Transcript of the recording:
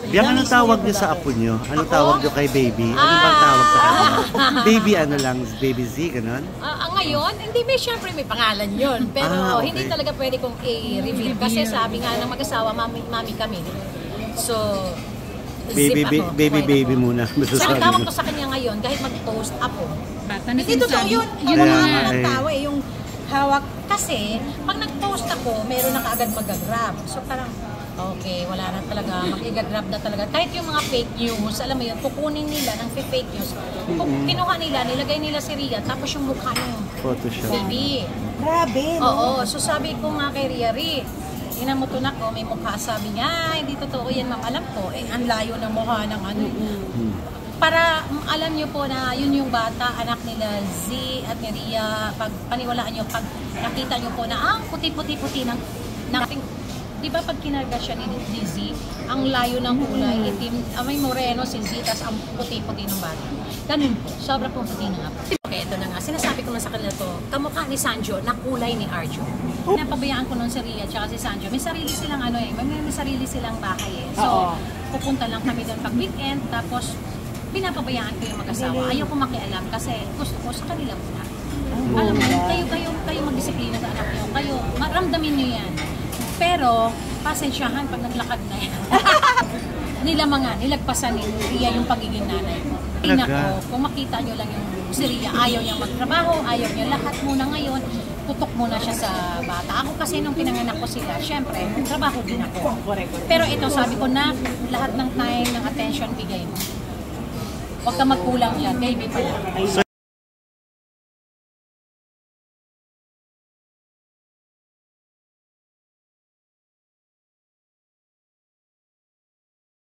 Yang anong tawag niyo sa apo niyo? Anong tawag niyo kay baby? Anong bang tawag sa kanya? Baby ano lang, baby Z, ganun? Ngayon, hindi may syempre may pangalan yun. Pero hindi talaga pwede kong i-reveal. Kasi sabi nga ng mag-asawa, mami kami. So, baby muna. So, ang tawag ko sa kanya ngayon, kahit mag-toast ako. Hindi totoo yun. Yung mga tawa yung hawak. Kasi, pag nag-toast ako, meron na kaagad mag-grab. So, parang, okay, wala na talaga, mag-i-grab na talaga. Kahit yung mga fake news, alam mo yun, kukunin nila ng fake news. Kinuha nila, nilagay nila si Ria, tapos yung mukha ng baby. Grabe, no? Oo, so sabi ko nga kay Ria, tingnan mo to na ko, may mukha. Sabi niya, hindi totoo yan, ma'am. Alam ko, ang layo ng mukha ng ano. Para alam niyo po na yun yung bata, anak nila Z at ni Ria, pag paniwalaan niyo, pag nakita niyo po na, puti-puti ng di ba pag kinarga siya ni Z, ang layo ng kulay, itim, may moreno si Z, tas ang puti-puti ng bata. Ganun po, sobrang puti na nga po. Okay, ito na nga, sinasabi ko na sa kanila to, kamukha ni Sanjo na kulay ni Arjo. Napabayaan ko nun si Ria at si Sanjo, may sarili silang may sarili silang bahay eh. So, pupunta lang kami doon pag weekend, tapos pinapabayaan ko yung mag-asawa. Ayaw ko makialam kasi gusto ko sa kanila muna. Alam mo, kayo mag-disiplina sa anak niyo, kayo, maramdamin niyo yan. Pero, pasensyahan pag naglakad na yan. Nilagpasan ni Ria yung pagiging nanay ko. Ina ko, kung makita nyo lang yung si Ria, ayaw niyang magtrabaho, ayaw niya lahat muna ngayon, tutok muna siya sa bata. Ako kasi nung pinanganak ko sila, syempre, trabaho din ako. Pero ito, sabi ko na, lahat ng time, ng attention, bigay mo. Huwag ka magkulang dyan, baby pa lang.